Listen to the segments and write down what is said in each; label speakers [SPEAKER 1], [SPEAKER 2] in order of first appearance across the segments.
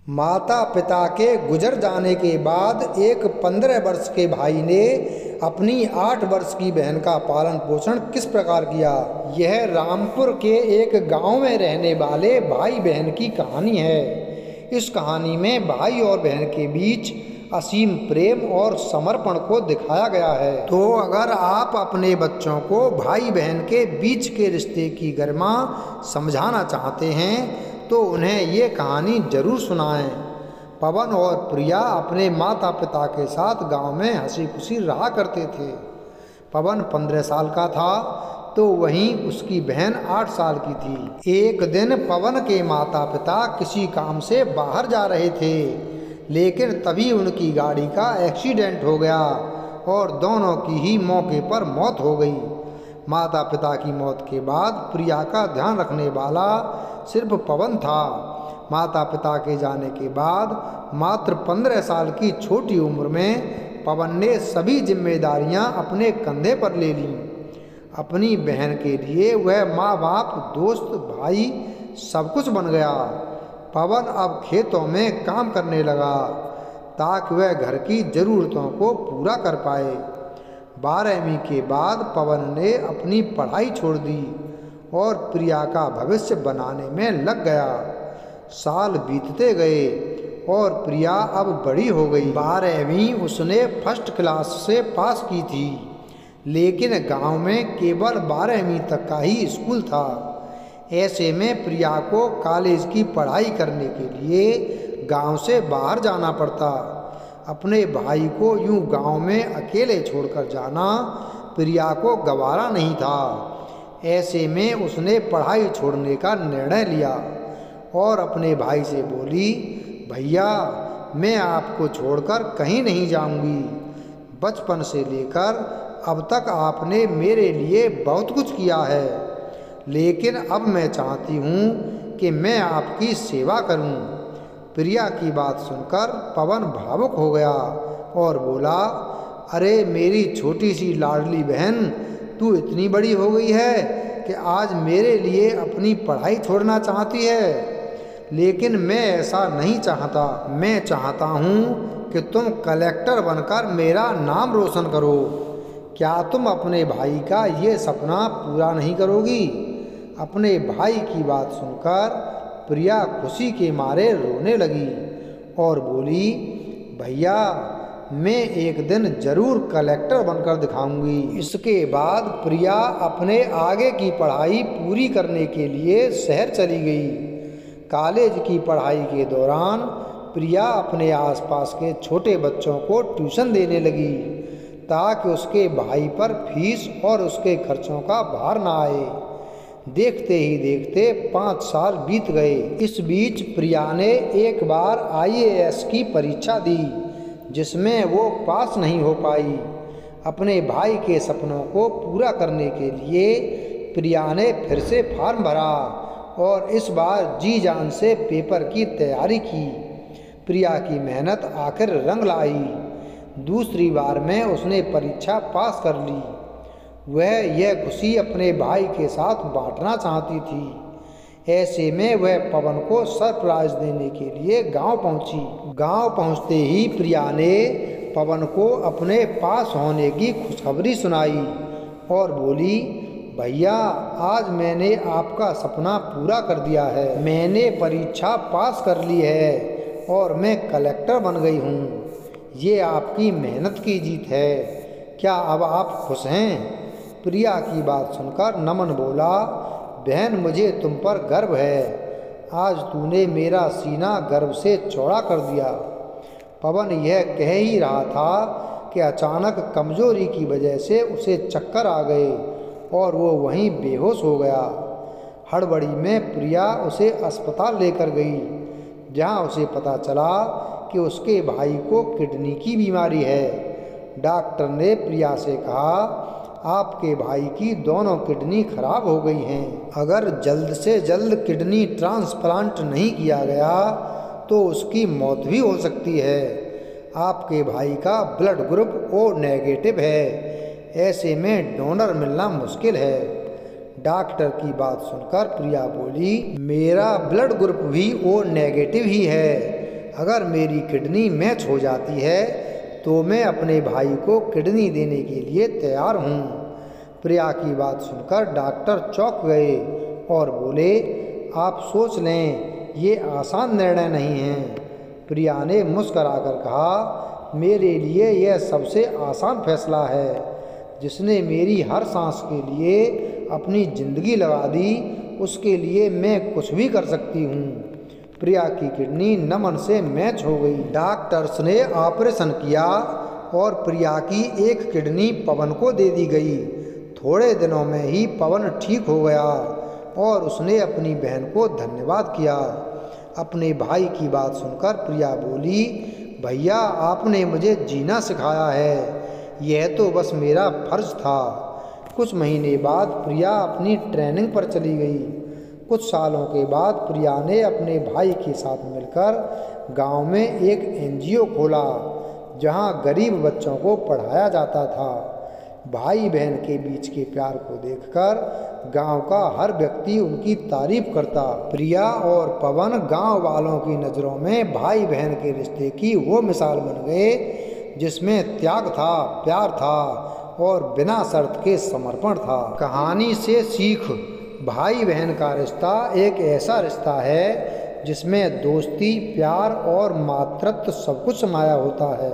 [SPEAKER 1] माता पिता के गुजर जाने के बाद एक 15 वर्ष के भाई ने अपनी 8 वर्ष की बहन का पालन पोषण किस प्रकार किया। यह रामपुर के एक गांव में रहने वाले भाई बहन की कहानी है। इस कहानी में भाई और बहन के बीच असीम प्रेम और समर्पण को दिखाया गया है। तो अगर आप अपने बच्चों को भाई बहन के बीच के रिश्ते की गरिमा समझाना चाहते हैं तो उन्हें ये कहानी जरूर सुनाएं। पवन और प्रिया अपने माता पिता के साथ गांव में हंसी खुशी रहा करते थे। पवन 15 साल का था तो वहीं उसकी बहन 8 साल की थी। एक दिन पवन के माता पिता किसी काम से बाहर जा रहे थे, लेकिन तभी उनकी गाड़ी का एक्सीडेंट हो गया और दोनों की ही मौके पर मौत हो गई। माता पिता की मौत के बाद प्रिया का ध्यान रखने वाला सिर्फ पवन था। माता पिता के जाने के बाद मात्र 15 साल की छोटी उम्र में पवन ने सभी जिम्मेदारियां अपने कंधे पर ले लीं। अपनी बहन के लिए वह माँ बाप, दोस्त, भाई सब कुछ बन गया। पवन अब खेतों में काम करने लगा ताकि वह घर की ज़रूरतों को पूरा कर पाए। 12वीं के बाद पवन ने अपनी पढ़ाई छोड़ दी और प्रिया का भविष्य बनाने में लग गया। साल बीतते गए और प्रिया अब बड़ी हो गई। 12वीं उसने फर्स्ट क्लास से पास की थी, लेकिन गांव में केवल 12वीं तक का ही स्कूल था। ऐसे में प्रिया को कॉलेज की पढ़ाई करने के लिए गांव से बाहर जाना पड़ता। अपने भाई को यूं गांव में अकेले छोड़कर जाना प्रिया को गवारा नहीं था। ऐसे में उसने पढ़ाई छोड़ने का निर्णय लिया और अपने भाई से बोली, भैया मैं आपको छोड़कर कहीं नहीं जाऊंगी। बचपन से लेकर अब तक आपने मेरे लिए बहुत कुछ किया है, लेकिन अब मैं चाहती हूँ कि मैं आपकी सेवा करूँ। प्रिया की बात सुनकर पवन भावुक हो गया और बोला, अरे मेरी छोटी सी लाडली बहन, तू इतनी बड़ी हो गई है कि आज मेरे लिए अपनी पढ़ाई छोड़ना चाहती है। लेकिन मैं ऐसा नहीं चाहता। मैं चाहता हूँ कि तुम कलेक्टर बनकर मेरा नाम रोशन करो। क्या तुम अपने भाई का ये सपना पूरा नहीं करोगी? अपने भाई की बात सुनकर प्रिया खुशी के मारे रोने लगी और बोली, भैया मैं एक दिन जरूर कलेक्टर बनकर दिखाऊंगी। इसके बाद प्रिया अपने आगे की पढ़ाई पूरी करने के लिए शहर चली गई। कॉलेज की पढ़ाई के दौरान प्रिया अपने आसपास के छोटे बच्चों को ट्यूशन देने लगी ताकि उसके भाई पर फीस और उसके खर्चों का भार ना आए। देखते ही देखते 5 साल बीत गए। इस बीच प्रिया ने एक बार IAS की परीक्षा दी, जिसमें वो पास नहीं हो पाई। अपने भाई के सपनों को पूरा करने के लिए प्रिया ने फिर से फॉर्म भरा और इस बार जी जान से पेपर की तैयारी की। प्रिया की मेहनत आखिर रंग लाई। दूसरी बार में उसने परीक्षा पास कर ली। वह यह खुशी अपने भाई के साथ बांटना चाहती थी। ऐसे में वह पवन को सरप्राइज देने के लिए गांव पहुंची। गांव पहुंचते ही प्रिया ने पवन को अपने पास होने की खुशखबरी सुनाई और बोली, भैया आज मैंने आपका सपना पूरा कर दिया है। मैंने परीक्षा पास कर ली है और मैं कलेक्टर बन गई हूँ। ये आपकी मेहनत की जीत है। क्या अब आप खुश हैं? प्रिया की बात सुनकर नमन बोला, बहन मुझे तुम पर गर्व है। आज तूने मेरा सीना गर्व से चौड़ा कर दिया। पवन यह कह ही रहा था कि अचानक कमजोरी की वजह से उसे चक्कर आ गए और वो वहीं बेहोश हो गया। हड़बड़ी में प्रिया उसे अस्पताल लेकर गई, जहां उसे पता चला कि उसके भाई को किडनी की बीमारी है। डॉक्टर ने प्रिया से कहा, आपके भाई की दोनों किडनी खराब हो गई हैं। अगर जल्द से जल्द किडनी ट्रांसप्लांट नहीं किया गया तो उसकी मौत भी हो सकती है। आपके भाई का ब्लड ग्रुप O नेगेटिव है। ऐसे में डोनर मिलना मुश्किल है। डॉक्टर की बात सुनकर प्रिया बोली, मेरा ब्लड ग्रुप भी O नेगेटिव ही है। अगर मेरी किडनी मैच हो जाती है तो मैं अपने भाई को किडनी देने के लिए तैयार हूँ। प्रिया की बात सुनकर डॉक्टर चौंक गए और बोले, आप सोच लें, ये आसान निर्णय नहीं है। प्रिया ने मुस्कराकर कहा, मेरे लिए यह सबसे आसान फैसला है। जिसने मेरी हर सांस के लिए अपनी ज़िंदगी लगा दी, उसके लिए मैं कुछ भी कर सकती हूँ। प्रिया की किडनी नमन से मैच हो गई। डॉक्टर्स ने ऑपरेशन किया और प्रिया की एक किडनी पवन को दे दी गई। थोड़े दिनों में ही पवन ठीक हो गया और उसने अपनी बहन को धन्यवाद किया। अपने भाई की बात सुनकर प्रिया बोली, भैया आपने मुझे जीना सिखाया है, यह तो बस मेरा फर्ज था। कुछ महीने बाद प्रिया अपनी ट्रेनिंग पर चली गई। कुछ सालों के बाद प्रिया ने अपने भाई के साथ मिलकर गांव में एक एनजीओ खोला, जहां गरीब बच्चों को पढ़ाया जाता था। भाई बहन के बीच के प्यार को देखकर गांव का हर व्यक्ति उनकी तारीफ करता। प्रिया और पवन गांव वालों की नज़रों में भाई बहन के रिश्ते की वो मिसाल बन गए जिसमें त्याग था, प्यार था और बिना शर्त के समर्पण था। कहानी से सीख, भाई बहन का रिश्ता एक ऐसा रिश्ता है जिसमें दोस्ती, प्यार और मातृत्व सब कुछ समाया होता है।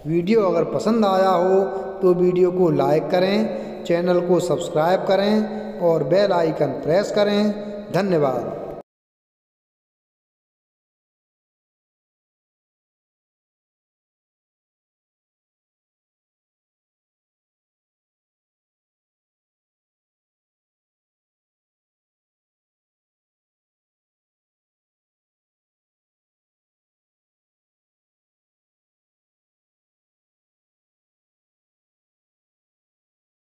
[SPEAKER 1] वीडियो अगर पसंद आया हो तो वीडियो को लाइक करें, चैनल को सब्सक्राइब करें और बेल आइकन प्रेस करें। धन्यवाद।